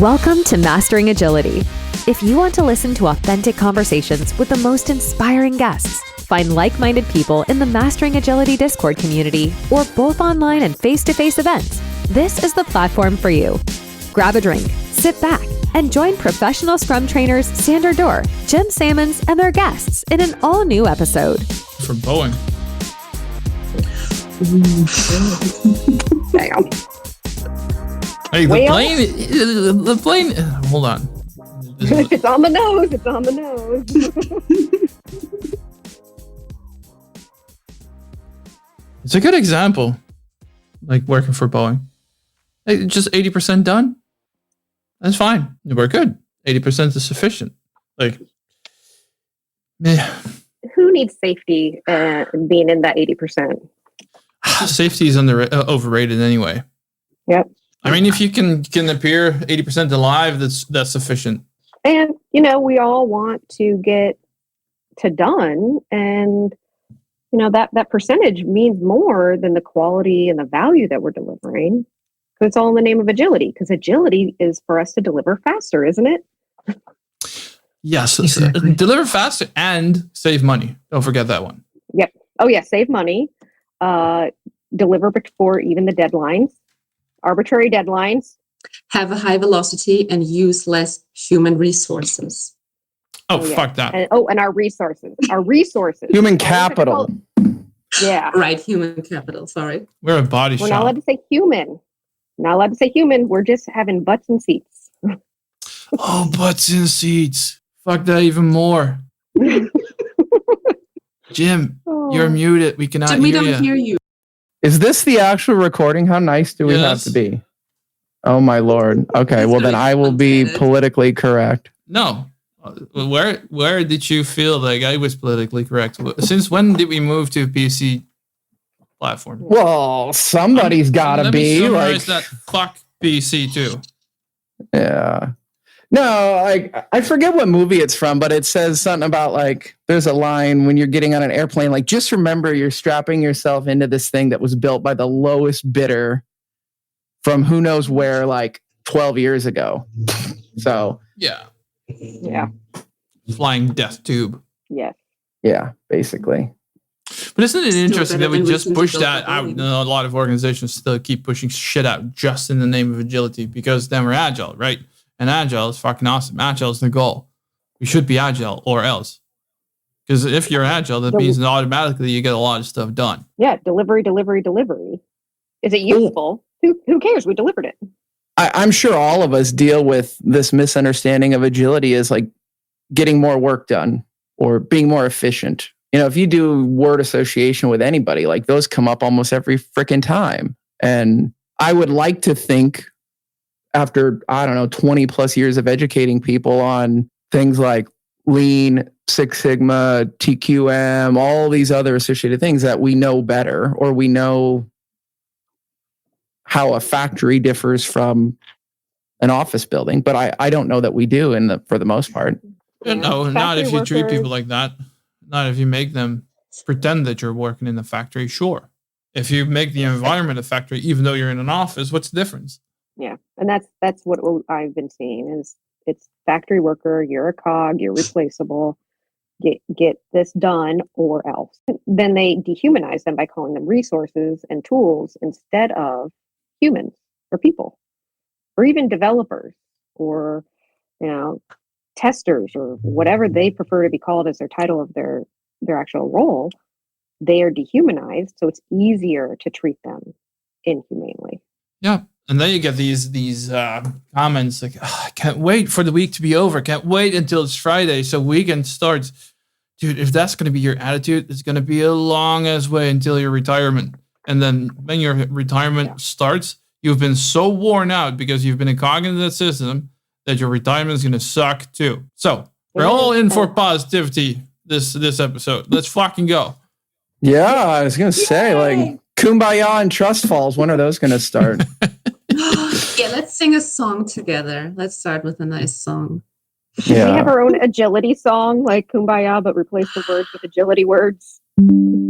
Welcome to Mastering Agility. If you want to listen to authentic conversations with the most inspiring guests, find like-minded people in the Mastering Agility Discord community, or both online and face-to-face events, this is the platform for you. Grab a drink, sit back, and join professional Scrum trainers Sandra Dorr, Jim Sammons, and their guests in an all-new episode. For Boeing. Damn. Hey, the plane. Hold on. It's on the nose. It's on the nose. It's a good example, like working for Boeing. Hey, just 80% done. That's fine. We're good. 80% is sufficient. Like, man. Who needs safety being in that 80%? Safety is overrated anyway. Yep. I mean, if you can appear 80% alive, that's sufficient. And, we all want to get to done. And, that percentage means more than the quality and the value that we're delivering. Because it's all in the name of agility. Because agility is for us to deliver faster, isn't it? Yes. Exactly. Deliver faster and save money. Don't forget that one. Yep. Oh, yeah. Save money. Deliver before even the deadlines. Arbitrary deadlines. Have a high velocity and use less human resources. Oh, fuck that. And our resources. Human capital. Yeah. Right, human capital, sorry. We're a body shop. We're not allowed to say human. We're just having butts and seats. Oh, butts and seats. Fuck that even more. Jim, you're muted. We cannot hear you. We don't hear you. Is this the actual recording? How nice do we have to be? Oh, my Lord. Okay, well, then I will be politically correct. No. Where did you feel like I was politically correct? Since when did we move to a PC platform? Well, somebody's got to be. Let me summarize that. Fuck PC too. Yeah. No, I forget what movie it's from, but it says something about there's a line when you're getting on an airplane, just remember you're strapping yourself into this thing that was built by the lowest bidder from who knows where, 12 years ago. So. Yeah. Yeah. Flying death tube. Yes. Yeah, basically. But isn't it interesting that we just pushed that out? A lot of organizations still keep pushing shit out just in the name of agility because then we're agile, right? And agile is fucking awesome. Agile is the goal. We should be agile or else. Because if you're agile, that means that automatically you get a lot of stuff done. Yeah, delivery. Is it useful? Who cares? We delivered it. I'm sure all of us deal with this misunderstanding of agility as getting more work done or being more efficient. If you do word association with anybody, those come up almost every freaking time. And I would like to think after, 20 plus years of educating people on things like Lean, Six Sigma, TQM, all these other associated things that we know better, or we know how a factory differs from an office building. But I don't know that we do for the most part. No, not if you treat people like that. Not if you make them pretend that you're working in a factory, sure. If you make the environment a factory, even though you're in an office, what's the difference? Yeah, and that's what I've been seeing is it's factory worker, you're a cog, you're replaceable, get this done or else. Then they dehumanize them by calling them resources and tools instead of humans or people or even developers or, testers or whatever they prefer to be called as their title of their actual role. They are dehumanized, so it's easier to treat them inhumanely. Yeah. And then you get these comments like, I can't wait for the week to be over. Can't wait until it's Friday so weekend starts. Dude, if that's going to be your attitude, it's going to be a long ass way until your retirement. And then when your retirement starts, you've been so worn out because you've been a cog in that system that your retirement is going to suck too. So we're all in for positivity this episode. Let's fucking go. Yeah, I was going to say Kumbaya and Trust Falls. When are those going to start? Yeah, let's sing a song together. Let's start with a nice song. Should we have our own agility song like Kumbaya, but replace the words with agility words?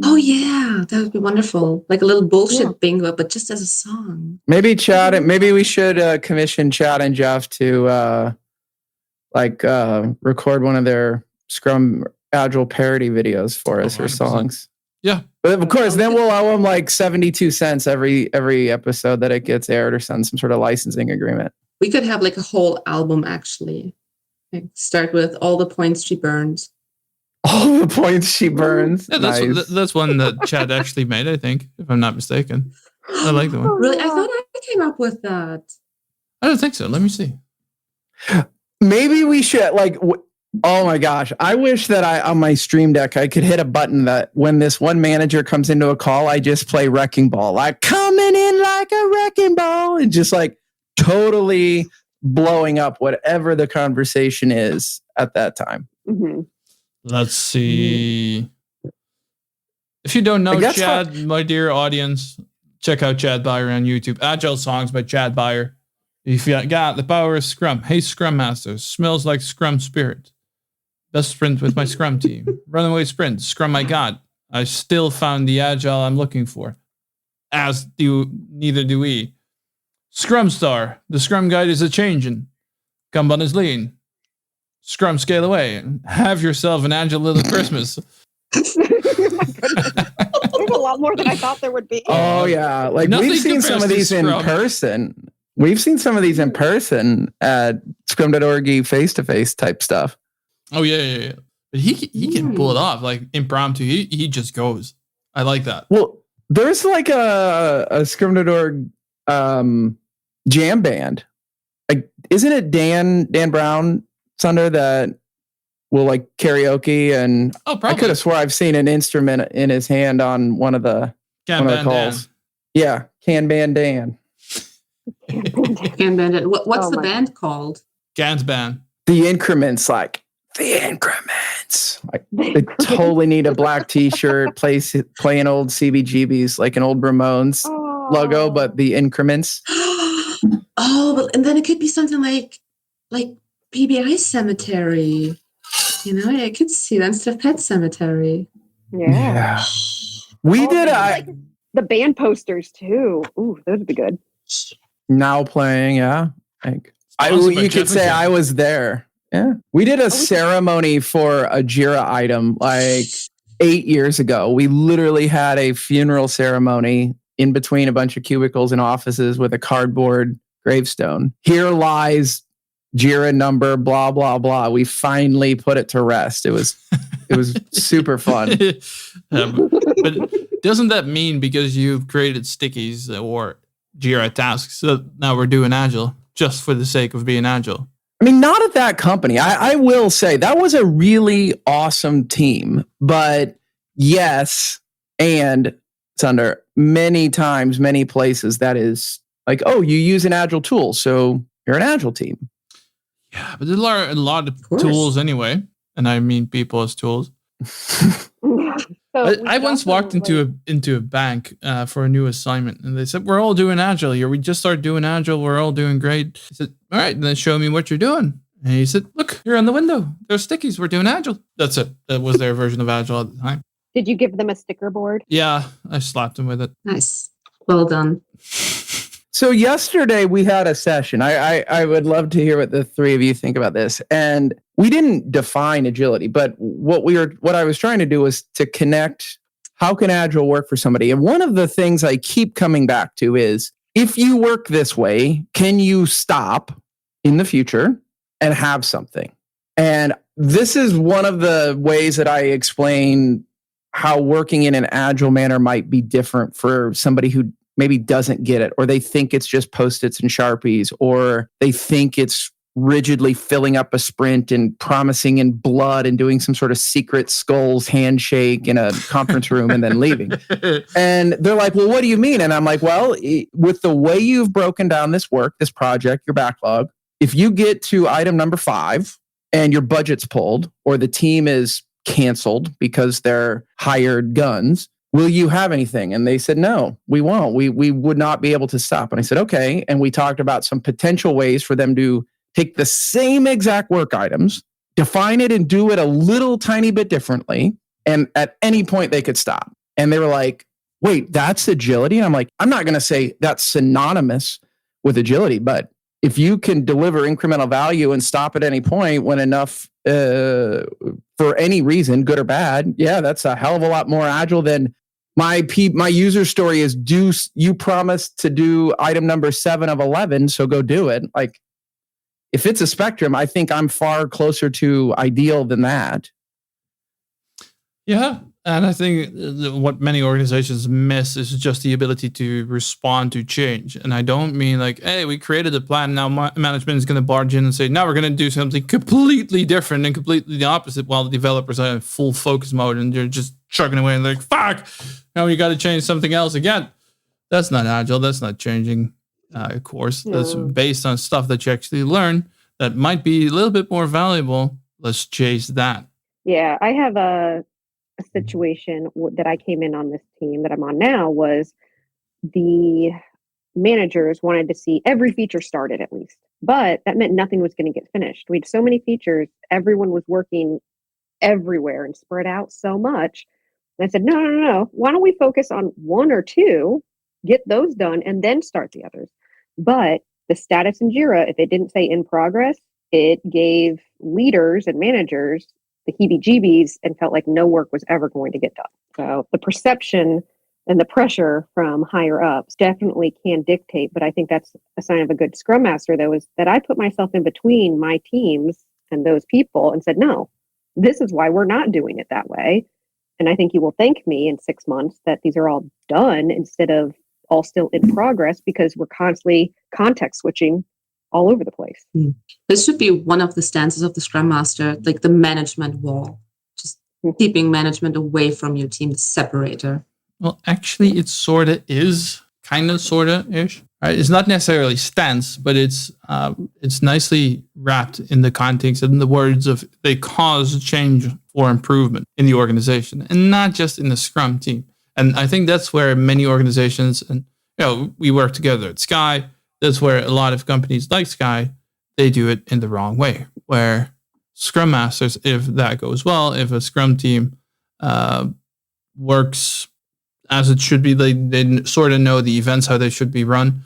Oh yeah, that would be wonderful. Like a little bullshit Yeah. bingo, but just as a song. Maybe maybe we should commission Chad and Jeff to record one of their Scrum Agile parody videos for us, or 100%. songs. Yeah. But of course, then we'll owe them like 72 cents every episode that it gets aired, or some sort of licensing agreement. We could have like a whole album actually. Like start with All the Points She Burned. All the points she burns. Yeah, Nice. that's one that Chad actually made, I think, if I'm not mistaken. I like the one. Really? I thought I came up with that. I don't think so. Let me see. Maybe we should oh my gosh. I wish that on my Stream Deck, I could hit a button that when this one manager comes into a call, I just play Wrecking Ball, like coming in like a wrecking ball, and just like totally blowing up whatever the conversation is at that time. Mm-hmm. Let's see. If you don't know Chad, my dear audience, check out Chad Beyer on YouTube. Agile Songs by Chad Beyer. If you got the power of Scrum, hey Scrum Masters, smells like Scrum spirit. Best sprint with my Scrum team. Runaway sprint, Scrum I got. I still found the Agile I'm looking for. Neither do we. Scrum Star, the Scrum Guide is a changin'. Kanban is lean. Scrum scale away. Have yourself an Agile little Christmas. Oh my goodness. There's a lot more than I thought there would be. Oh yeah, like Nothing we've seen some of compares these to in Scrum. person. We've seen some of these in person at Scrum.org face-to-face type stuff. Oh yeah. But he can pull it off like impromptu. He just goes. I like that. Well, there's like a Scrum.org jam band. Like, isn't it Dan Brown Sunder that will like karaoke? And Oh, probably. I could have swore I've seen an instrument in his hand on one of the calls. Yeah, Kanban Dan. Can Bandit. What's Oh the my band called? Gans band. The increments, like the increments. Like, they totally need a black T-shirt, playing old CBGBs, like an old Ramones logo, but the increments. And then it could be something like PBI Cemetery. You know, I could see that instead of Pet Cemetery. Yeah. We did like the band posters too. Ooh, those would be good. now playing, yeah. Like Sponsored by you could say Jefferson. I was there. Yeah. We did a ceremony for a Jira item like 8 years ago. We literally had a funeral ceremony in between a bunch of cubicles and offices with a cardboard gravestone. Here lies Jira number, blah, blah, blah. We finally put it to rest. It was super fun. But doesn't that mean because you've created stickies or Jira tasks that now we're doing Agile just for the sake of being Agile? I mean, not at that company. I will say that was a really awesome team. But yes, and it's under many times, many places that is like, oh, you use an Agile tool, so you're an Agile team. Yeah, but there are a lot of tools anyway. And I mean people as tools. I once walked into a bank for a new assignment, and they said, "We're all doing Agile here. We just started doing Agile. We're all doing great." I said, "All right, then show me what you're doing." And he said, "Look, you're on the window. There's stickies. We're doing Agile." That's it. That was their version of Agile at the time. Did you give them a sticker board? Yeah, I slapped them with it. Nice. Well done. So yesterday we had a session. I would love to hear what the three of you think about this. And we didn't define agility, but what I was trying to do was to connect how can Agile work for somebody. And one of the things I keep coming back to is if you work this way, can you stop in the future and have something? And this is one of the ways that I explain how working in an Agile manner might be different for somebody who maybe doesn't get it, or they think it's just Post-its and Sharpies, or they think it's rigidly filling up a sprint and promising in blood and doing some sort of secret skulls handshake in a conference room and then leaving. And they're like, well, what do you mean? And I'm like, well, with the way you've broken down this work, this project, your backlog, if you get to item number 5 and your budget's pulled or the team is canceled because they're hired guns, will you have anything? And they said, no, we won't. We would not be able to stop. And I said, okay. And we talked about some potential ways for them to take the same exact work items, define it and do it a little tiny bit differently, And at any point they could stop. And they were like, wait, that's agility? And I'm like, I'm not going to say that's synonymous with agility, but if you can deliver incremental value and stop at any point when enough, for any reason, good or bad, yeah, that's a hell of a lot more agile than my user story is you promised to do item number 7 of 11, so go do it. Like, if it's a spectrum, I think I'm far closer to ideal than that. Yeah. And I think what many organizations miss is just the ability to respond to change. And I don't mean like, hey, we created a plan. Now management is going to barge in and say, now we're going to do something completely different and completely the opposite, while the developers are in full focus mode and they're just chugging away and they're like, fuck, now we got to change something else again. That's not agile. That's not changing course. No. That's based on stuff that you actually learn that might be a little bit more valuable. Let's chase that. Yeah, I have a situation that I came in on this team that I'm on now was the managers wanted to see every feature started at least, but that meant nothing was going to get finished. We had so many features, everyone was working everywhere and spread out so much. And I said, no. Why don't we focus on 1 or 2, get those done, and then start the others? But the status in Jira, if it didn't say in progress, it gave leaders and managers the heebie-jeebies and felt like no work was ever going to get done. So the perception and the pressure from higher ups definitely can dictate, but I think that's a sign of a good Scrum Master, though, is that I put myself in between my teams and those people and said, no, this is why we're not doing it that way. And I think you will thank me in 6 months that these are all done instead of all still in progress, because we're constantly context switching all over the place. This should be one of the stances of the Scrum Master, like the management wall, just keeping management away from your team, the separator. Well, actually, it sort of is, kind of, sort of ish. Right? It's not necessarily stance, but it's nicely wrapped in the context and the words of they cause change or improvement in the organization, and not just in the Scrum team. And I think that's where many organizations, and we work together at Sky. That's where a lot of companies like Sky, they do it in the wrong way. Where Scrum Masters, if that goes well, if a Scrum team works as it should be, they sort of know the events, how they should be run,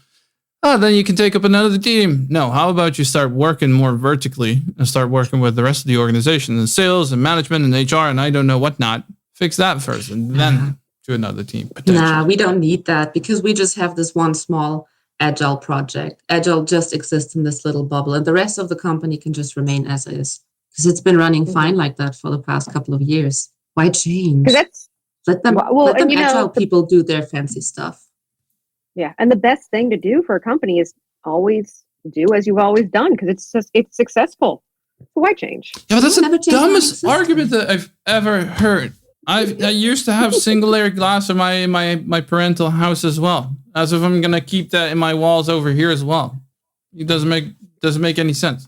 then you can take up another team. No, how about you start working more vertically and start working with the rest of the organization and sales and management and HR and I don't know whatnot. Fix that first and then to another team. Nah, we don't need that because we just have this one small Agile project. Agile just exists in this little bubble and the rest of the company can just remain as is because it's been running fine like that for the past couple of years. Why change? Let them Agile people do their fancy stuff. Yeah, and the best thing to do for a company is always do as you've always done because it's successful. So why change? Yeah, but that's the dumbest argument that I've ever heard. I used to have single layer glass in my parental house as well. As if I'm gonna keep that in my walls over here as well. It doesn't make any sense.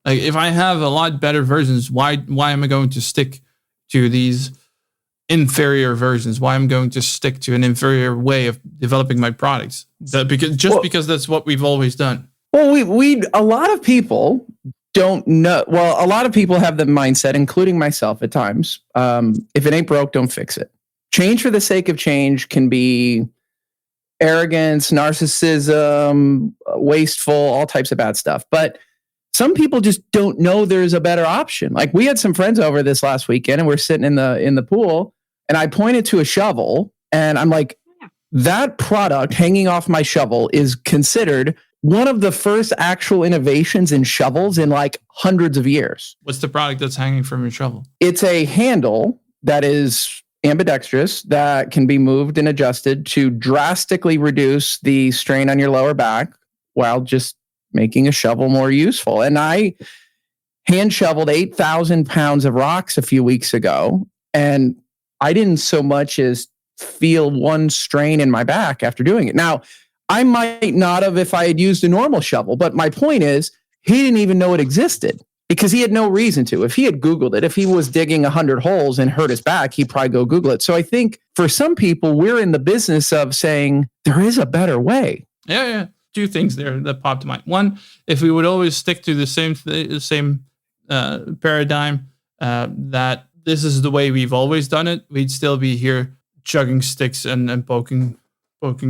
Like if I have a lot better versions, why am I going to stick to these inferior versions? Why I'm going to stick to an inferior way of developing my products? Because that's what we've always done. Well, a lot of people don't know. Well, a lot of people have the mindset, including myself at times. If it ain't broke, don't fix it. Change for the sake of change can be arrogance, narcissism, wasteful, all types of bad stuff. But some people just don't know there's a better option. Like we had some friends over this last weekend and we're sitting in the pool and I pointed to a shovel and I'm like, that product hanging off my shovel is considered one of the first actual innovations in shovels in like hundreds of years. What's the product that's hanging from your shovel? It's a handle that is ambidextrous that can be moved and adjusted to drastically reduce the strain on your lower back while just making a shovel more useful. And I hand shoveled 8,000 pounds of rocks a few weeks ago, and I didn't so much as feel one strain in my back after doing it. Now, I might not have if I had used a normal shovel, but my point is he didn't even know it existed because he had no reason to. If he had Googled it, if he was digging 100 holes and hurt his back, he'd probably go Google it. So I think for some people, we're in the business of saying there is a better way. Yeah. Two things there that popped to mind. One, if we would always stick to the same paradigm that this is the way we've always done it, we'd still be here chugging sticks and poking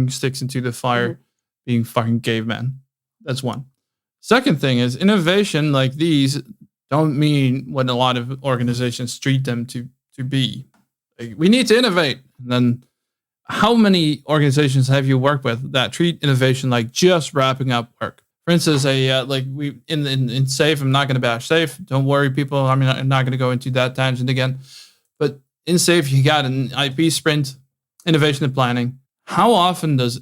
sticks into the fire, being fucking caveman. That's one. Second thing is innovation like these don't mean what a lot of organizations treat them to be. Like, we need to innovate. And then how many organizations have you worked with that treat innovation like just wrapping up work? For instance, in SAFE, I'm not going to bash SAFE. Don't worry, people. I'm not going to go into that tangent again. But in SAFE, you got an IP sprint, innovation and planning. How often does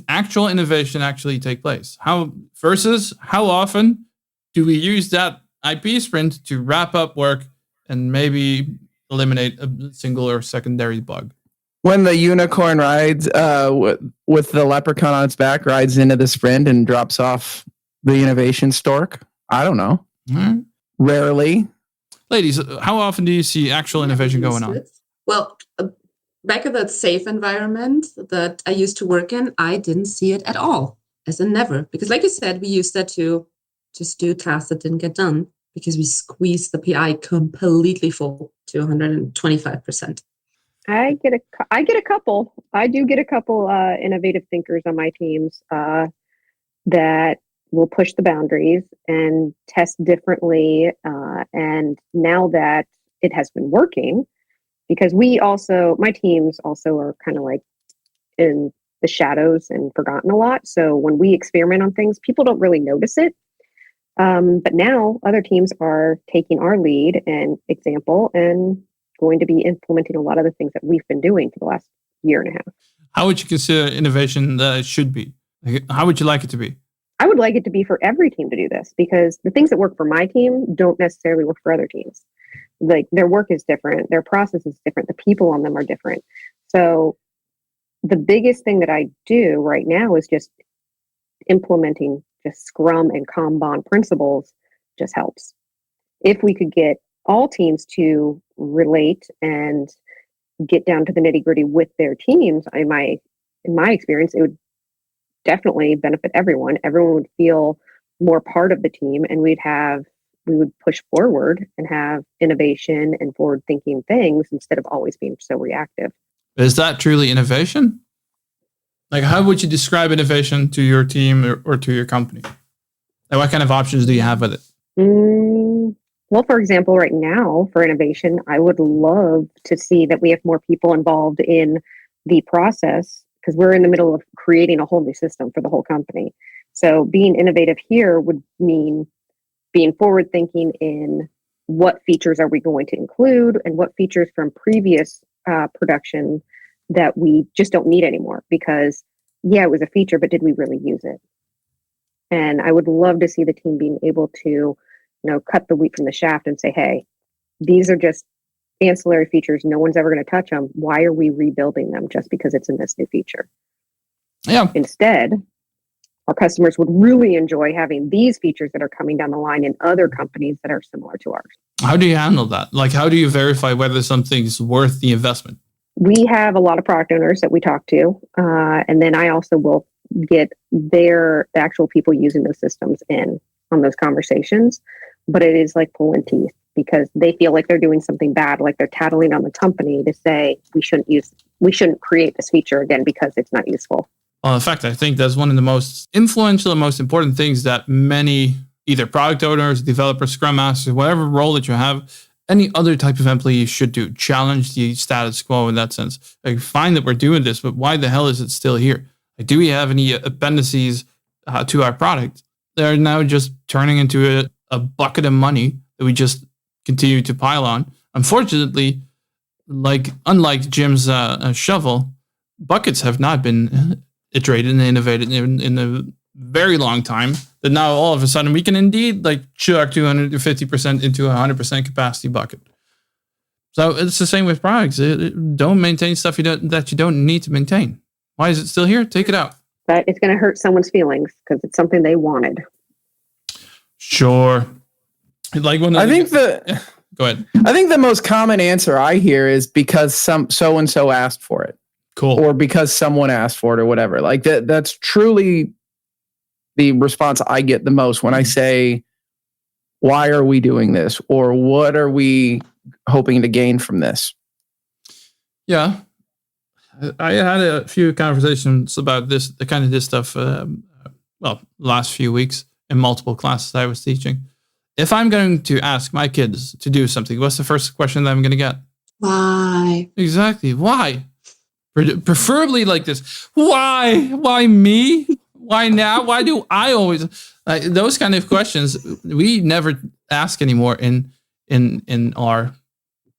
actual innovation actually take place? How often do we use that IP sprint to wrap up work and maybe eliminate a single or secondary bug? When the unicorn rides with the leprechaun on its back, rides into the sprint and drops off the innovation stork. I don't know. Mm-hmm. Rarely. Ladies, how often do you see actual innovation going on? Well, back in that SAFE environment that I used to work in, I didn't see it at all, as in never. Because like you said, we used that to just do tasks that didn't get done because we squeezed the PI completely full to 125%. I get a couple. I do get a couple innovative thinkers on my teams that will push the boundaries and test differently. And now that it has been working, because my teams also are kind of like in the shadows and forgotten a lot. So when we experiment on things, people don't really notice it. But now other teams are taking our lead and example and going to be implementing a lot of the things that we've been doing for the last year and a half. How would you consider innovation that it should be? How would you like it to be? I would like it to be for every team to do this, because the things that work for my team don't necessarily work for other teams. Like, their work is different, their process is different, the people on them are different. So the biggest thing that I do right now is just implementing just Scrum and Kanban principles just helps. If we could get all teams to relate and get down to the nitty-gritty with their teams, in my experience, it would definitely benefit everyone. Everyone would feel more part of the team, and we would push forward and have innovation and forward-thinking things instead of always being so reactive. Is that truly innovation? Like, how would you describe innovation to your team or to your company? Like, what kind of options do you have with it? Well, for example, right now for innovation, I would love to see that we have more people involved in the process, because we're in the middle of creating a whole new system for the whole company. So being innovative here would mean being forward thinking in what features are we going to include and what features from previous production that we just don't need anymore, because it was a feature, but did we really use it? And I would love to see the team being able to, cut the wheat from the shaft and say, hey, these are just ancillary features. No one's ever going to touch them. Why are we rebuilding them just because it's in this new feature? Yeah. Instead, our customers would really enjoy having these features that are coming down the line in other companies that are similar to ours. How do you handle that? Like, how do you verify whether something's worth the investment? We have a lot of product owners that we talk to. And then I also will get the actual people using those systems in on those conversations. But it is like pulling teeth, because they feel like they're doing something bad, like they're tattling on the company to say we shouldn't create this feature again because it's not useful. Well, in fact, I think that's one of the most influential and most important things that many either product owners, developers, scrum masters, whatever role that you have, any other type of employee should do. Challenge the status quo in that sense. Like, fine that we're doing this, but why the hell is it still here? Like, do we have any appendices to our product? They're now just turning into a bucket of money that we just continue to pile on. Unfortunately, unlike Jim's shovel, buckets have not been iterated and innovated in a very long time. That now all of a sudden we can indeed chuck 250% into a 100% capacity bucket. So it's the same with products. Don't maintain stuff that you don't need to maintain. Why is it still here? Take it out. But it's going to hurt someone's feelings because it's something they wanted. Sure. Go ahead. I think the most common answer I hear is because so and so asked for it. Cool. Or because someone asked for it or whatever. Like that's truly the response I get the most when I say, why are we doing this? Or what are we hoping to gain from this? Yeah. I had a few conversations about this stuff, last few weeks in multiple classes I was teaching. If I'm going to ask my kids to do something, what's the first question that I'm going to get? Why? Exactly. Why? Preferably like this. Why? Why me? Why now? Why do I always? Those kind of questions we never ask anymore in our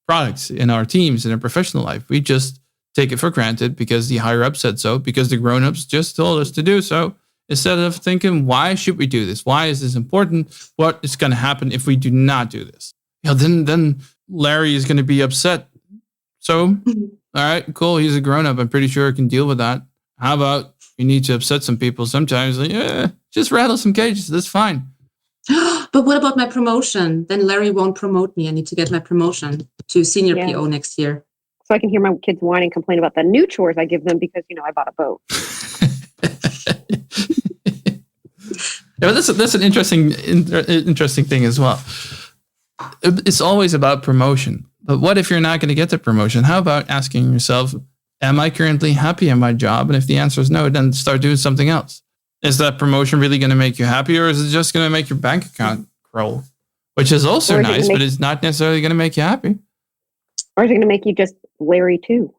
products, in our teams, in our professional life. We just take it for granted because the higher up said so, because the grown-ups just told us to do so, instead of thinking, why should we do this? Why is this important? What is going to happen if we do not do this? Then Larry is going to be upset. So, all right, cool. He's a grown-up. I'm pretty sure he can deal with that. How about you need to upset some people sometimes? Just rattle some cages. That's fine. But what about my promotion? Then Larry won't promote me. I need to get my promotion to senior PO next year. So I can hear my kids whine and complain about the new chores I give them because, I bought a boat. Yeah, but that's an interesting thing as well. It's always about promotion. But what if you're not going to get the promotion? How about asking yourself, am I currently happy in my job? And if the answer is no, then start doing something else. Is that promotion really going to make you happy, or is it just going to make your bank account grow? Which is also nice, but it's not necessarily going to make you happy. Or is it going to make you just Larry too?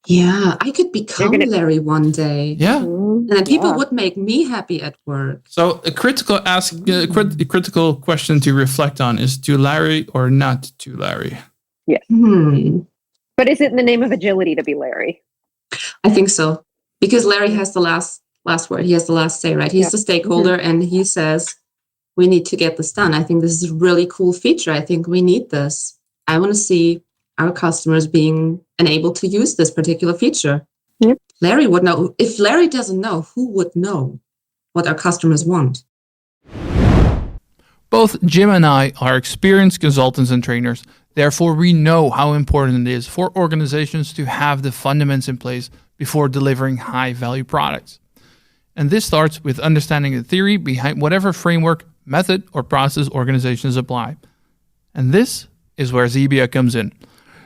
Yeah, I could become Larry one day. Yeah. And then people would make me happy at work. So a critical question to reflect on is to Larry or not to Larry? Yes. But is it in the name of agility to be Larry? I think so. Because Larry has the last word. He has the last say, right? He's the stakeholder and he says, we need to get this done. I think this is a really cool feature. I think we need this. I want to see our customers being able to use this particular feature. Yep. Larry would know. If Larry doesn't know, who would know what our customers want? Both Jim and I are experienced consultants and trainers. Therefore, we know how important it is for organizations to have the fundamentals in place before delivering high-value products. And this starts with understanding the theory behind whatever framework, method, or process organizations apply. And this is where Zebia comes in.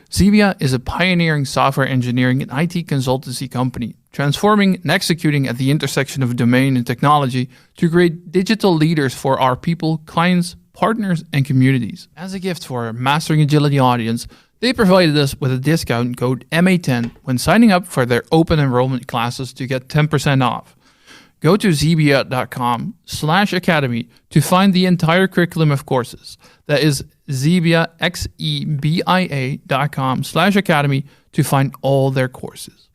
Zebia is a pioneering software engineering and IT consultancy company, transforming and executing at the intersection of domain and technology to create digital leaders for our people, clients, partners, and communities. As a gift for our Mastering Agility audience, they provided us with a discount code MA10 when signing up for their open enrollment classes to get 10% off. Go to zebia.com/academy to find the entire curriculum of courses. That is Zebia, XEBIA.com/academy to find all their courses.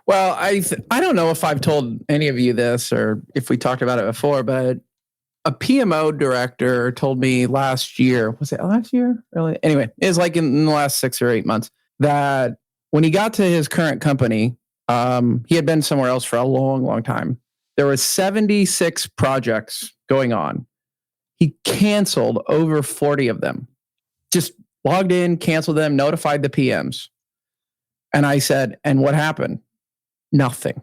Well, I don't know if I've told any of you this or if we talked about it before, but a PMO director told me last year, was it last year? Really? Anyway, it was like in the last 6 or 8 months, that when he got to his current company, he had been somewhere else for a long, long time. There were 76 projects going on. He canceled over 40 of them. Just logged in, canceled them, notified the PMs. And I said, and what happened? Nothing.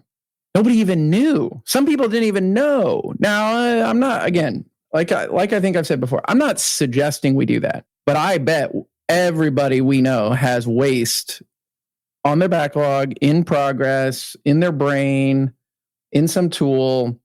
Nobody even knew. Some people didn't even know. Now, I'm not, again, like I think I've said before, I'm not suggesting we do that. But I bet everybody we know has waste on their backlog, in progress, in their brain, in some tool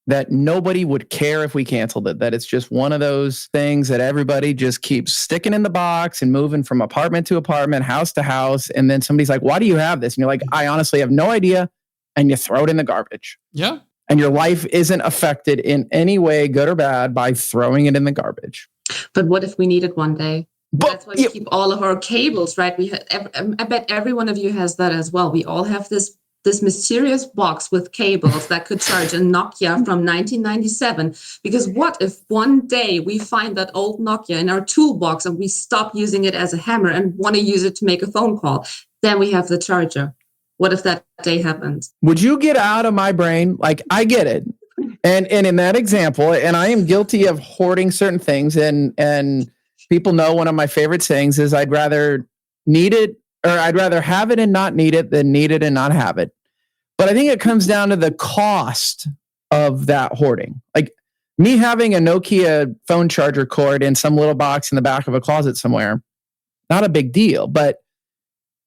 that nobody would care if we canceled it. That it's just one of those things that everybody just keeps sticking in the box and moving from apartment to apartment, house to house. And then somebody's like, why do you have this? And you're like, I honestly have no idea. And you throw it in the garbage. Yeah. And your life isn't affected in any way, good or bad, by throwing it in the garbage. But what if we need it one day? That's why we keep all of our cables, right? I bet every one of you has that as well. We all have this mysterious box with cables that could charge a Nokia from 1997. Because what if one day we find that old Nokia in our toolbox and we stop using it as a hammer and want to use it to make a phone call? Then we have the charger. What if that day happens? Would you get out of my brain? Like, I get it. And in that example, and I am guilty of hoarding certain things, and people know one of my favorite sayings is I'd rather need it, or I'd rather have it and not need it than need it and not have it. But I think it comes down to the cost of that hoarding. Like, Me having a Nokia phone charger cord in some little box in the back of a closet somewhere, not a big deal. But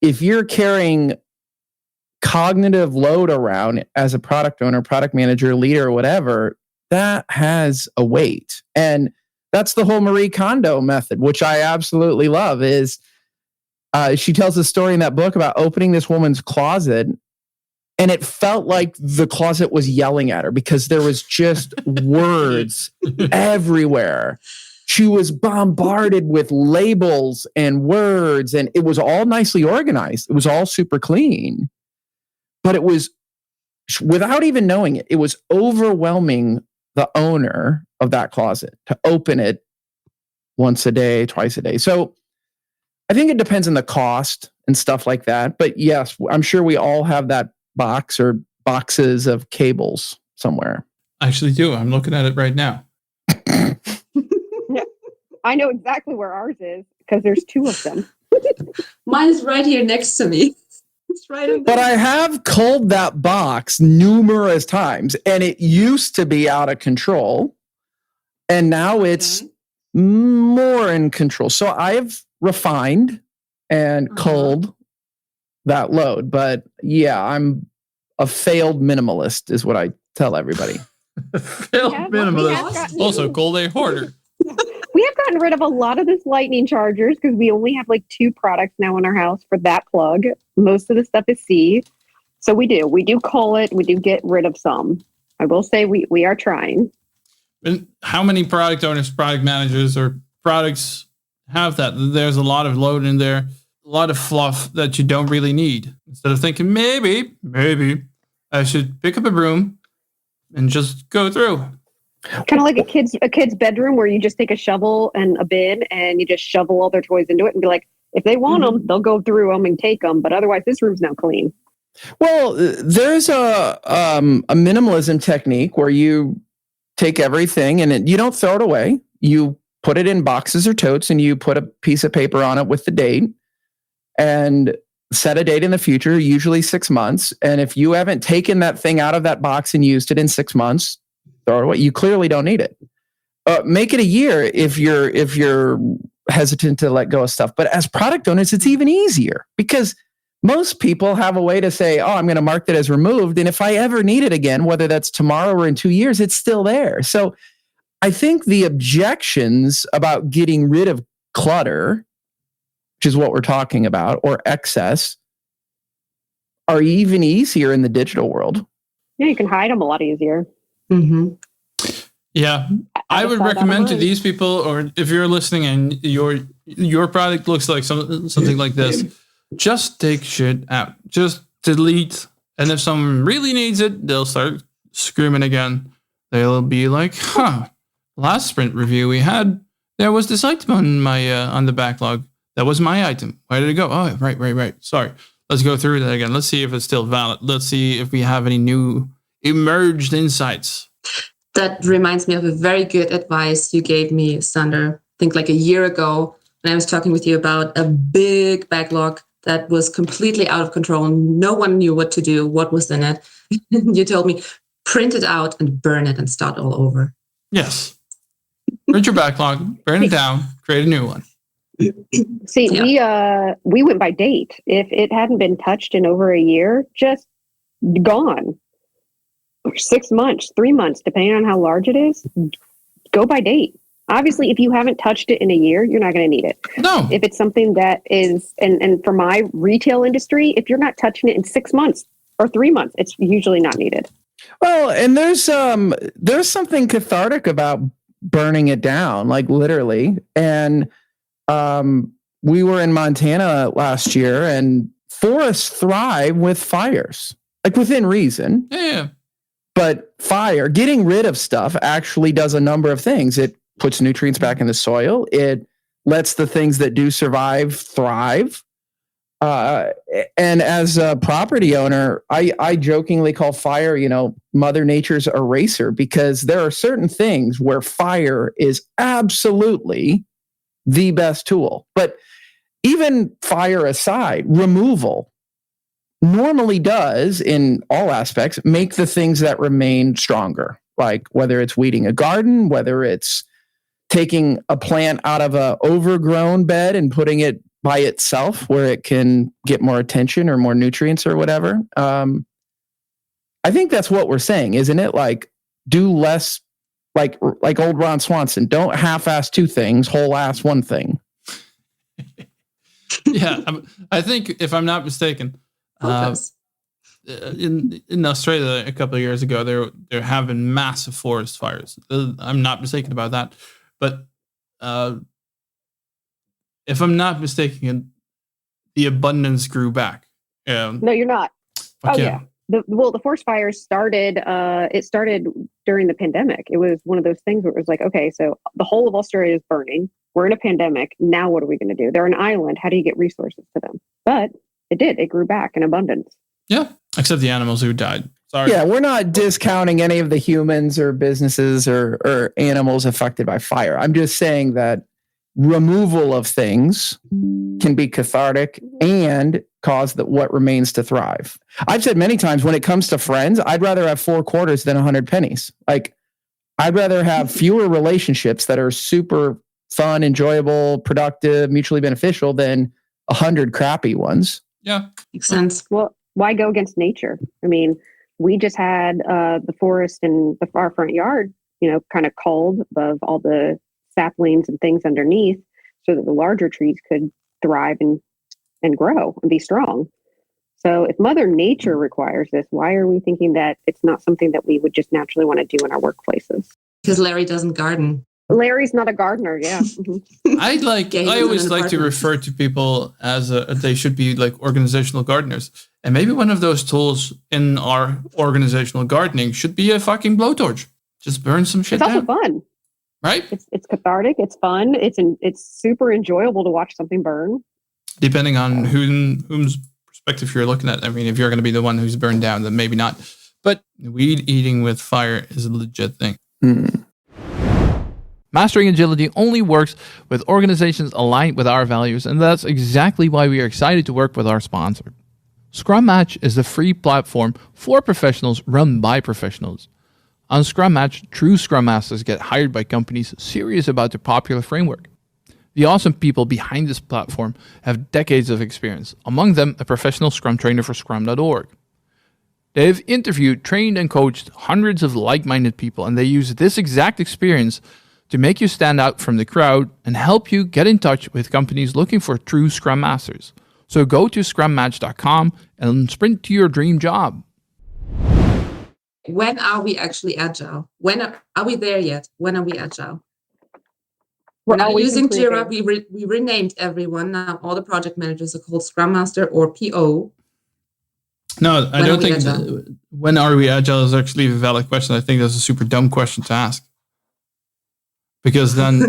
if you're carrying cognitive load around as a product owner, product manager, leader, or whatever, that has a weight. And that's the whole Marie Kondo method, which I absolutely love. Is she tells a story in that book about opening this woman's closet, and it felt like the closet was yelling at her because there was just words everywhere. She was bombarded with labels and words, and it was all nicely organized. It was all super clean. But it was, without even knowing it, it was overwhelming the owner of that closet to open it once a day, twice a day. So I think it depends on the cost and stuff like that. But yes, I'm sure we all have that box or boxes of cables somewhere. I actually do. I'm looking at it right now. Yeah, I know exactly where ours is because there's 2 of them. Mine is right here next to me. It's right in there. But I have culled that box numerous times, and it used to be out of control, and now it's more in control. So I've refined and culled that load. But yeah, I'm a failed minimalist is what I tell everybody. Failed minimalist. Also called a hoarder. We have gotten rid of a lot of this lightning chargers because we only have like 2 products now in our house for that plug. Most of the stuff is C. So we do cull it. We do get rid of some. I will say we are trying. And how many product owners, product managers, or products have that? There's a lot of load in there, a lot of fluff that you don't really need. Instead of thinking, maybe I should pick up a broom and just go through. Kind of like a kid's bedroom where you just take a shovel and a bin and you just shovel all their toys into it and be like, if they want them, they'll go through them and take them. But otherwise, this room's now clean. Well, there's a minimalism technique where you take everything and you don't throw it away. You put it in boxes or totes and you put a piece of paper on it with the date and set a date in the future, usually 6 months. And if you haven't taken that thing out of that box and used it in 6 months, throw it away. You clearly don't need it. Make it a year if you're hesitant to let go of stuff. But as product owners, it's even easier because most people have a way to say, oh, I'm going to mark that as removed. And if I ever need it again, whether that's tomorrow or in 2 years, it's still there. So I think the objections about getting rid of clutter, which is what we're talking about, or excess, are even easier in the digital world. Yeah, you can hide them a lot easier. Mm-hmm. Yeah, I would recommend to these people, or if you're listening and your product looks like something like this, just take shit out. Just delete. And if someone really needs it, they'll start screaming again. They'll be like, last sprint review we had, there was this item on my on the backlog. That was my item. Where did it go? Oh, right. Sorry. Let's go through that again. Let's see if it's still valid. Let's see if we have any new emerged insights. That reminds me of a very good advice you gave me, Sander, I think like a year ago, when I was talking with you about a big backlog that was completely out of control. No one knew what to do, what was in it. You told me, print it out and burn it and start all over. Yes. Print your backlog, burn it down, create a new one. See, we went by date. If it hadn't been touched in over a year, just gone. 6 months, 3 months, depending on how large it is, go by date. Obviously, if you haven't touched it in a year, you're not going to need it. No. If it's something that is, and for my retail industry, if you're not touching it in 6 months or 3 months, it's usually not needed. Well, and there's something cathartic about burning it down, like literally. And we were in Montana last year, and forests thrive with fires, like within reason. Yeah. But getting rid of stuff actually does a number of things. It puts nutrients back in the soil. It lets the things that do survive thrive. And as a property owner, I jokingly call fire, Mother Nature's eraser, because there are certain things where fire is absolutely the best tool. But even fire aside, removal normally does, in all aspects, make the things that remain stronger Like whether it's weeding a garden, whether it's taking a plant out of a overgrown bed and putting it by itself where it can get more attention or more nutrients or whatever. I think that's what we're saying, isn't it? Like do less, like old Ron Swanson, don't half-ass two things, whole-ass one thing. Yeah, I think if I'm not mistaken, in Australia a couple of years ago, they're having massive forest fires. I'm not mistaken about that, but if I'm not mistaken, the abundance grew back. No, you're not. Okay. Oh yeah. The forest fires started. It started during the pandemic. It was one of those things where it was like, okay, so the whole of Australia is burning. We're in a pandemic. Now what are we going to do? They're an island. How do you get resources to them? But it did. It grew back in abundance. Yeah, except the animals who died. Sorry. Yeah, we're not discounting any of the humans or businesses or animals affected by fire. I'm just saying that removal of things can be cathartic and cause what remains to thrive. I've said many times when it comes to friends, I'd rather have 4 quarters than 100 pennies. Like I'd rather have fewer relationships that are super fun, enjoyable, productive, mutually beneficial than 100 crappy ones. Yeah. Makes sense. Well, why go against nature? I mean, we just had the forest in our front yard, kind of culled above all the saplings and things underneath so that the larger trees could thrive and grow and be strong. So if Mother Nature requires this, why are we thinking that it's not something that we would just naturally want to do in our workplaces? Because Larry doesn't garden. Larry's not a gardener, yeah. Mm-hmm. I always like to refer to people as they should be like organizational gardeners. And maybe one of those tools in our organizational gardening should be a fucking blowtorch. Just burn some shit It's down. also fun. Right? It's cathartic. It's fun. It's super enjoyable to watch something burn. Depending on whose perspective you're looking at. I mean, if you're going to be the one who's burned down, then maybe not. But weed eating with fire is a legit thing. Mastering agility only works with organizations aligned with our values, and that's exactly why we are excited to work with our sponsor. Scrum Match is the free platform for professionals run by professionals. On Scrum Match, true Scrum Masters get hired by companies serious about the popular framework. The awesome people behind this platform have decades of experience, among them a professional Scrum trainer for Scrum.org. They have interviewed, trained, and coached hundreds of like-minded people, and they use this exact experience to make you stand out from the crowd and help you get in touch with companies looking for true Scrum Masters. So go to scrummatch.com and sprint to your dream job. When are we actually agile? When are we there yet? When are we agile? We're now using Jira. We renamed everyone. Now all the project managers are called Scrum Master or PO. No, I don't think when are we agile is actually a valid question. I think that's a super dumb question to ask. Because then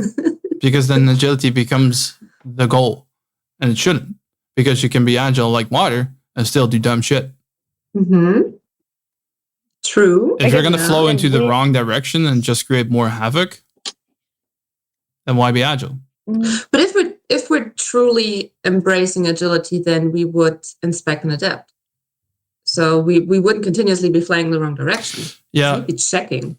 agility becomes the goal. And it shouldn't. Because you can be agile like water and still do dumb shit. Mm-hmm. True. If you're going to flow into the wrong direction and just create more havoc, then why be agile? But if we're truly embracing agility, then we would inspect and adapt. So we wouldn't continuously be flying the wrong direction. Yeah. We'd be checking.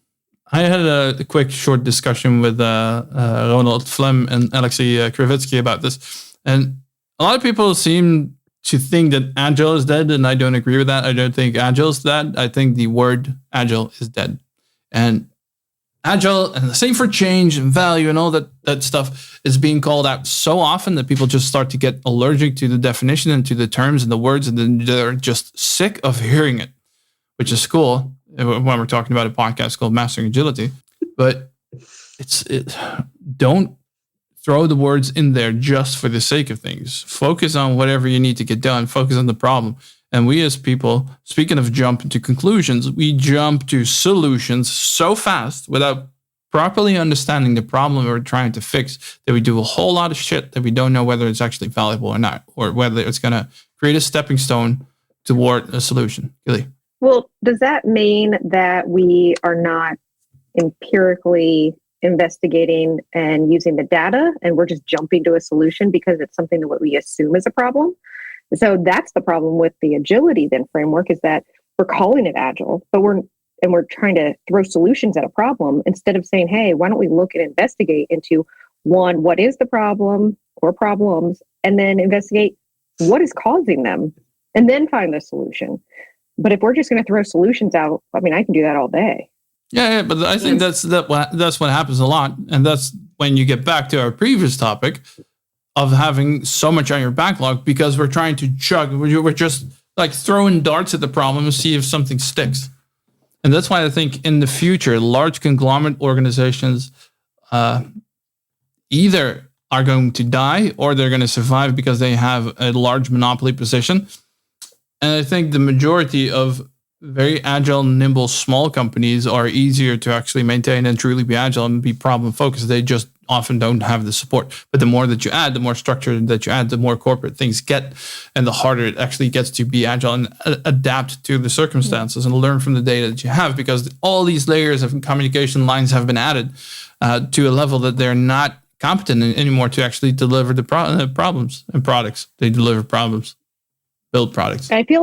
I had a quick short discussion with Ronald Flem and Alexei Krivitsky about this. And a lot of people seem to think that agile is dead, and I don't agree with that. I don't think agile is dead. I think the word agile is dead. And agile, and the same for change and value and all that stuff, is being called out so often that people just start to get allergic to the definition and to the terms and the words, and then they're just sick of hearing it, which is cool when we're talking about a podcast called Mastering Agility. But don't throw the words in there just for the sake of things. Focus on whatever you need to get done. Focus on the problem. And we as people, speaking of jumping to conclusions, we jump to solutions so fast without properly understanding the problem we're trying to fix that we do a whole lot of shit that we don't know whether it's actually valuable or not, or whether it's going to create a stepping stone toward a solution. Gillie. Well, does that mean that we are not empirically investigating and using the data, and we're just jumping to a solution because it's something that we assume is a problem? So that's the problem with the agility then framework, is that we're calling it agile, but and we're trying to throw solutions at a problem instead of saying, hey, why don't we look and investigate into one, what is the problem or problems, and then investigate what is causing them and then find the solution. But if we're just going to throw solutions out, I mean, I can do that all day. Yeah, but I think that's what happens a lot. And that's when you get back to our previous topic of having so much on your backlog because we're trying to chug. We're just like throwing darts at the problem and see if something sticks. And that's why I think in the future, large conglomerate organizations either are going to die or they're going to survive because they have a large monopoly position. And I think the majority of very agile, nimble, small companies are easier to actually maintain and truly be agile and be problem focused. They just often don't have the support. But the more that you add, the more structure that you add, the more corporate things get, and the harder it actually gets to be agile and adapt to the circumstances and learn from the data that you have, because all these layers of communication lines have been added to a level that they're not competent anymore to actually deliver the problems and products. They deliver problems, build products. I feel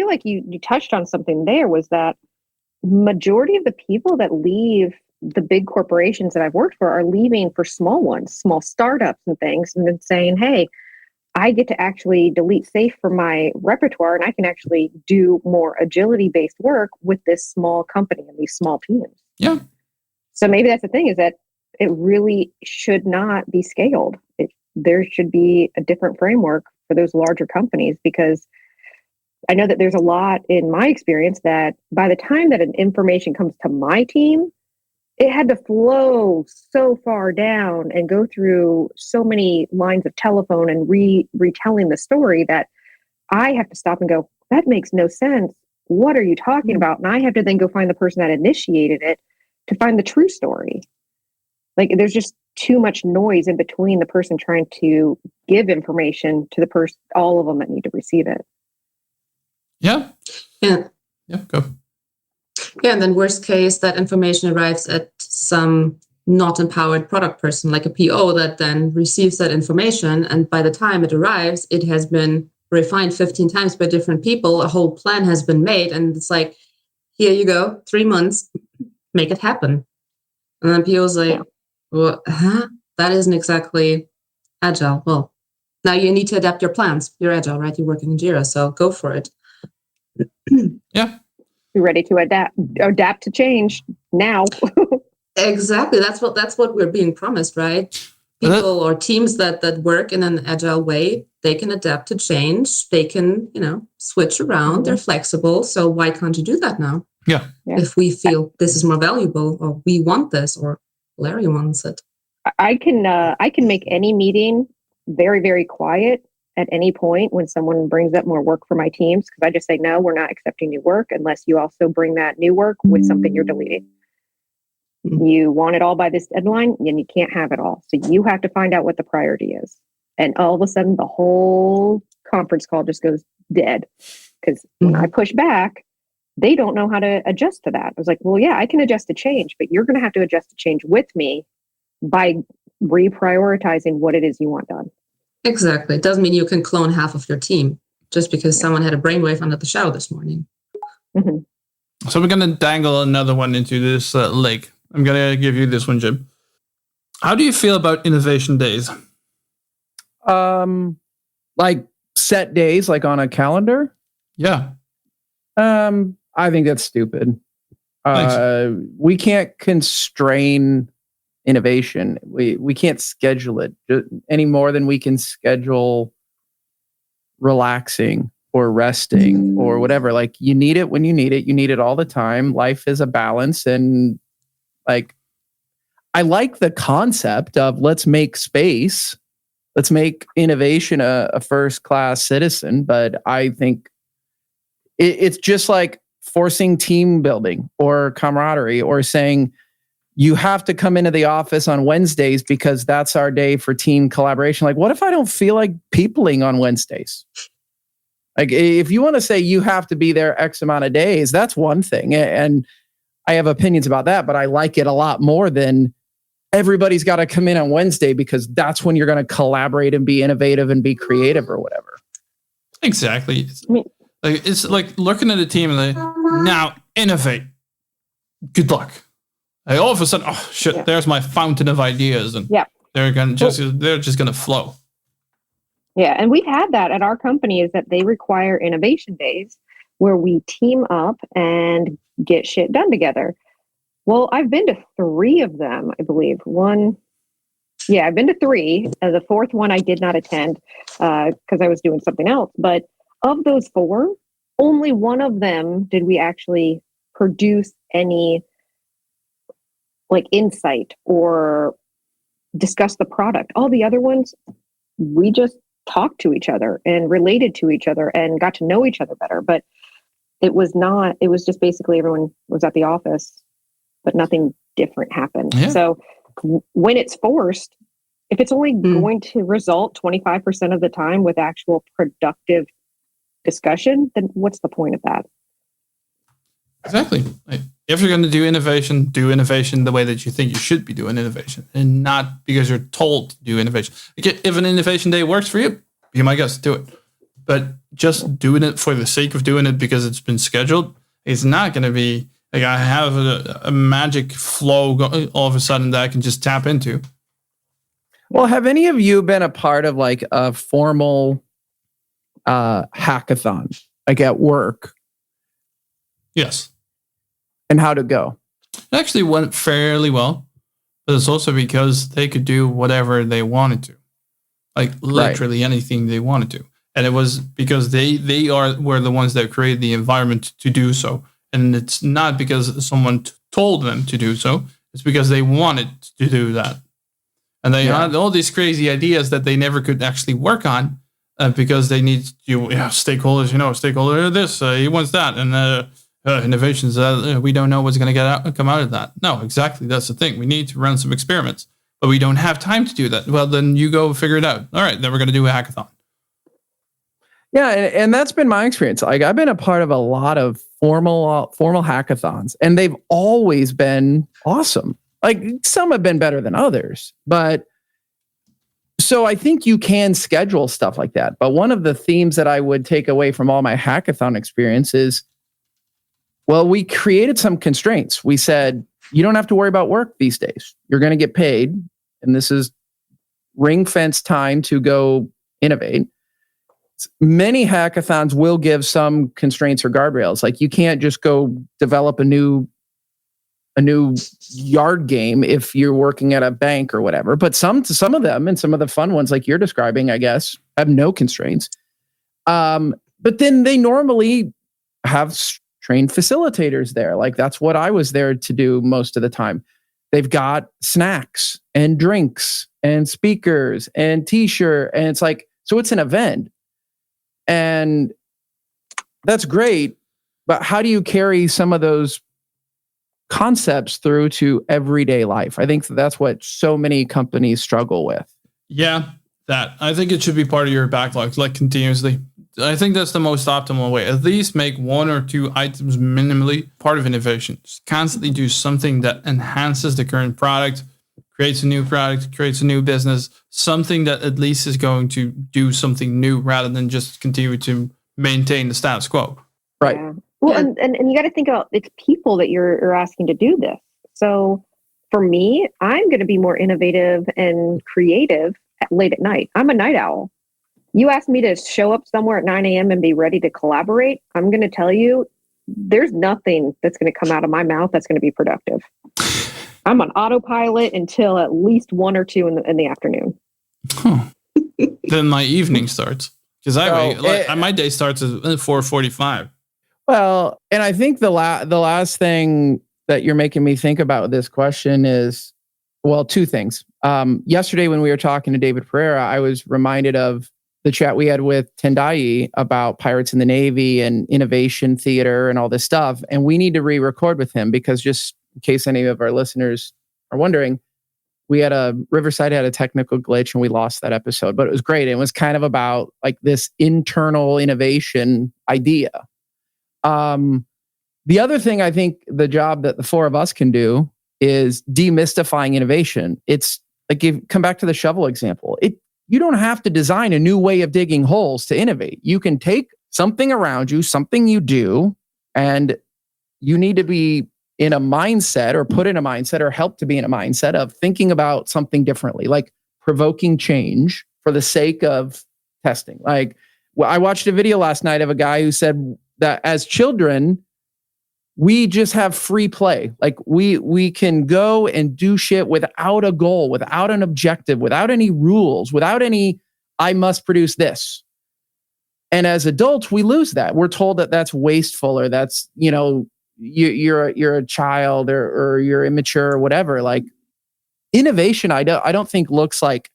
like you touched on something there, was that majority of the people that leave the big corporations that I've worked for are leaving for small ones, small startups and things, and then saying, hey, I get to actually delete safe from my repertoire and I can actually do more agility based work with this small company and these small teams. Yeah. So maybe that's the thing, is that it really should not be scaled. There should be a different framework for those larger companies, because I know that there's a lot in my experience that by the time that an information comes to my team, it had to flow so far down and go through so many lines of telephone and retelling the story that I have to stop and go, that makes no sense. What are you talking about? And I have to then go find the person that initiated it to find the true story. Like, there's just too much noise in between the person trying to give information to the person, all of them that need to receive it. Yeah. Yeah. Yeah, go. Yeah, and then worst case, that information arrives at some not empowered product person, like a PO, that then receives that information. And by the time it arrives, it has been refined 15 times by different people. A whole plan has been made. And it's like, here you go, 3 months, make it happen. And then PO's like, well, that isn't exactly agile. Well, now you need to adapt your plans. You're agile, right? You're working in Jira, so go for it. Yeah. Be ready to adapt to change now. Exactly. That's what we're being promised, right? People or teams that work in an agile way, they can adapt to change. They can, switch around. Mm-hmm. They're flexible. So why can't you do that now? Yeah. If we feel this is more valuable, or we want this, or Larry wants it. I can make any meeting very, very quiet at any point when someone brings up more work for my teams, because I just say, no, we're not accepting new work unless you also bring that new work with something you're deleting. Mm-hmm. You want it all by this deadline, and you can't have it all. So you have to find out what the priority is. And all of a sudden, the whole conference call just goes dead. Because when I push back, they don't know how to adjust to that. I was like, well, yeah, I can adjust to change, but you're going to have to adjust to change with me by reprioritizing what it is you want done. Exactly. It doesn't mean you can clone half of your team just because someone had a brainwave under the shower this morning. Mm-hmm. So we're going to dangle another one into this lake. I'm going to give you this one, Jim. How do you feel about innovation days? Like set days, like on a calendar? Yeah. I think that's stupid. We can't constrain innovation. We can't schedule it any more than we can schedule relaxing or resting or whatever. Like, you need it when you need it. You need it all the time. Life is a balance. And like, I like the concept of let's make space. Let's make innovation a first-class citizen. But I think it's just like forcing team building or camaraderie, or saying, you have to come into the office on Wednesdays because that's our day for team collaboration. Like, what if I don't feel like peopling on Wednesdays? Like, if you want to say you have to be there X amount of days, that's one thing. And I have opinions about that, but I like it a lot more than everybody's got to come in on Wednesday because that's when you're going to collaborate and be innovative and be creative or whatever. Exactly. It's like looking at a team and like, now innovate. good luck. Like all of a sudden, oh shit, there's my fountain of ideas, and they're just gonna flow. Yeah, and we've had that at our company, is that they require innovation days where we team up and get shit done together. Well, I've been to 3 of them, I believe. I've been to 3. The 4th one I did not attend because I was doing something else. But of those 4, only one of them did we actually produce any like insight or discuss the product. All the other ones, we just talked to each other and related to each other and got to know each other better. But it was just basically everyone was at the office, but nothing different happened. Yeah. So when it's forced, if it's only going to result 25% of the time with actual productive discussion, then what's the point of that? Exactly. If you're going to do innovation the way that you think you should be doing innovation, and not because you're told to do innovation. If an innovation day works for you, be my guest, do it. But just doing it for the sake of doing it because it's been scheduled is not going to be like I have a magic flow all of a sudden that I can just tap into. Well, have any of you been a part of like a formal hackathon, like at work? Yes. And how'd it go? It actually went fairly well, but it's also because they could do whatever they wanted to, like literally anything they wanted to. And it was because they were the ones that created the environment to do so. And it's not because someone told them to do so. It's because they wanted to do that. And they had all these crazy ideas that they never could actually work on because they need stakeholders, stakeholder this, he wants that. And innovations, we don't know what's going to come out of that. No, exactly. That's the thing. We need to run some experiments, but we don't have time to do that. Well, then you go figure it out. All right, then we're going to do a hackathon. Yeah, and that's been my experience. Like I've been a part of a lot of formal hackathons, and they've always been awesome. Like some have been better than others, but so I think you can schedule stuff like that. But one of the themes that I would take away from all my hackathon experience is, well, we created some constraints. We said, you don't have to worry about work these days. You're going to get paid, and this is ring-fence time to go innovate. Many hackathons will give some constraints or guardrails. Like you can't just go develop a new yard game if you're working at a bank or whatever. But some of them, and some of the fun ones like you're describing, I guess, have no constraints. But then they normally have trained facilitators there. Like that's what I was there to do most of the time. They've got snacks and drinks and speakers and t-shirt. And it's like, so it's an event. And that's great, but how do you carry some of those concepts through to everyday life? I think that's what so many companies struggle with. Yeah, that. I think it should be part of your backlog, like continuously. I think that's the most optimal way. At least make 1 or 2 items minimally part of innovation. Just constantly do something that enhances the current product, creates a new product, creates a new business, something that at least is going to do something new rather than just continue to maintain the status quo. Right. Yeah. Well, and you got to think about it's people that you're asking to do this. So for me, I'm going to be more innovative and creative late at night. I'm a night owl. You ask me to show up somewhere at 9 a.m. and be ready to collaborate. I'm going to tell you, there's nothing that's going to come out of my mouth that's going to be productive. I'm on autopilot until at least 1 or 2 in the afternoon. Huh. Then my evening starts because my day starts at 4:45. Well, and I think the last thing that you're making me think about with this question is, well, 2 things. Yesterday when we were talking to David Pereira, I was reminded of the chat we had with Tendai about Pirates in the Navy and innovation theater and all this stuff. And we need to re-record with him because just in case any of our listeners are wondering, Riverside had a technical glitch and we lost that episode, but it was great. It was kind of about like this internal innovation idea. The other thing I think the job that the 4 of us can do is demystifying innovation. It's like, come back to the shovel example. You don't have to design a new way of digging holes to innovate. You can take something around you, something you do, and you need to be in a mindset or put in a mindset or helped to be in a mindset of thinking about something differently, like provoking change for the sake of testing. Like, well, I watched a video last night of a guy who said that as children, we just have free play. Like we can go and do shit without a goal, without an objective, without any rules, without any, I must produce this. And as adults, we lose that. We're told that that's wasteful, or that's, you know, you're a child, or you're immature or whatever. Like innovation, I don't think looks like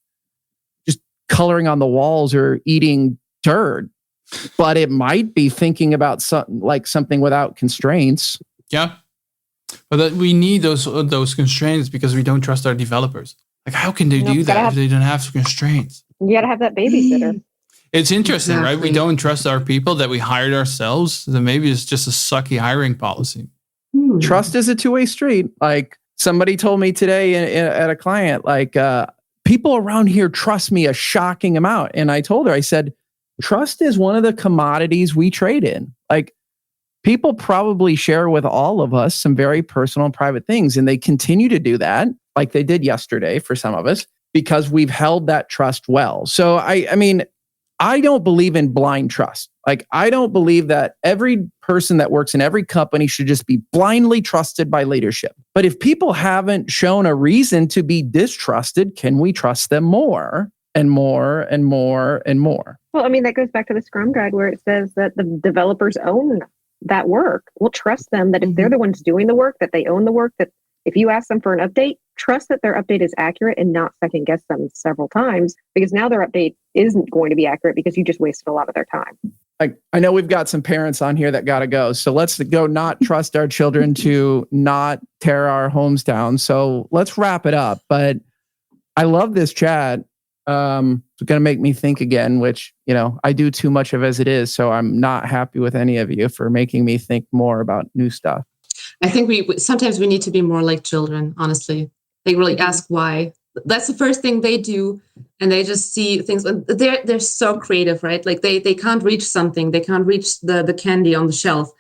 just coloring on the walls or eating dirt, but it might be thinking about something without constraints. Yeah. But we need those constraints because we don't trust our developers. Like, how can they do that if they don't have constraints? You got to have that babysitter. It's interesting, right? We don't trust our people that we hired ourselves. Then maybe it's just a sucky hiring policy. Trust is a two-way street. Like somebody told me today at a client, like people around here trust me a shocking amount. And I told her, I said, trust is one of the commodities we trade in. Like people probably share with all of us some very personal and private things. And they continue to do that like they did yesterday for some of us because we've held that trust well. So I mean, I don't believe in blind trust. Like, I don't believe that every person that works in every company should just be blindly trusted by leadership. But if people haven't shown a reason to be distrusted, can we trust them more and more and more and more? Well, I mean, that goes back to the Scrum Guide where it says that the developers own that work. We'll trust them that if they're the ones doing the work, that they own the work, that if you ask them for an update, trust that their update is accurate and not second guess them several times, because now their update isn't going to be accurate because you just wasted a lot of their time. Like, I know we've got some parents on here that got to go. So let's go not trust our children to not tear our homes down. So let's wrap it up. But I love this chat. It's going to make me think again, which, you know, I do too much of as it is. So I'm not happy with any of you for making me think more about new stuff. I think sometimes we need to be more like children, honestly. They really ask why. That's the first thing they do. And they just see things. They're so creative, right? Like they can't reach something. They can't reach the candy on the shelf.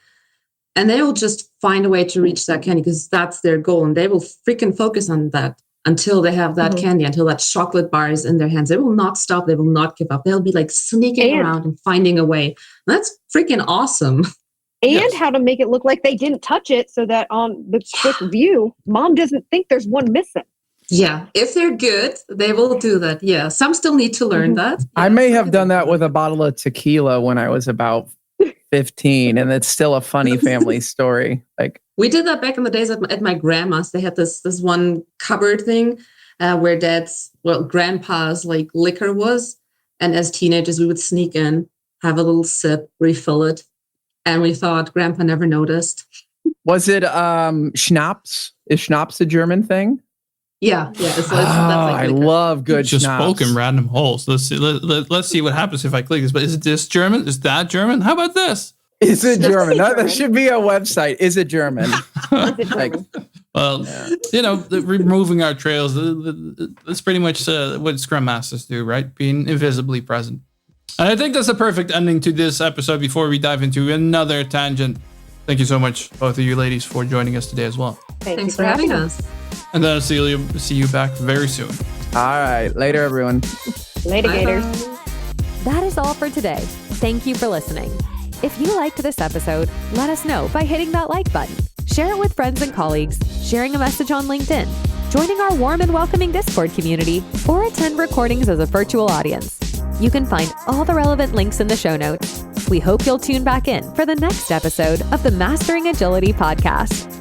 And they will just find a way to reach that candy because that's their goal. And they will freaking focus on that until they have that candy, until that chocolate bar is in their hands. They will not stop. They will not give up. They'll be like sneaking around and finding a way. That's freaking awesome. And how to make it look like they didn't touch it so that on the quick view, mom doesn't think there's one missing. Yeah. If they're good, they will do that. Yeah. Some still need to learn that. Yeah. I may have done that with a bottle of tequila when I was about 15, and it's still a funny family story. Like, we did that back in the days at my grandma's. They had this one cupboard thing where grandpa's like liquor was. And as teenagers, we would sneak in, have a little sip, refill it. And we thought grandpa never noticed. Was it schnapps? Is schnapps a German thing? Yeah. That's like I love good just schnapps. Just poke in random holes. Let's see what happens if I click this. But is this German? Is that German? How about this? Is it German? That should be a website. Is it German? Well, you know, removing our trails. That's pretty much what Scrum Masters do, right? Being invisibly present. And I think that's a perfect ending to this episode before we dive into another tangent. Thank you so much, both of you ladies, for joining us today as well. Thanks for having us. And then I'll see you back very soon. All right. Later, everyone. Later, Gators. That is all for today. Thank you for listening. If you liked this episode, let us know by hitting that like button. Share it with friends and colleagues, sharing a message on LinkedIn, joining our warm and welcoming Discord community, or attend recordings as a virtual audience. You can find all the relevant links in the show notes. We hope you'll tune back in for the next episode of the Mastering Agility podcast.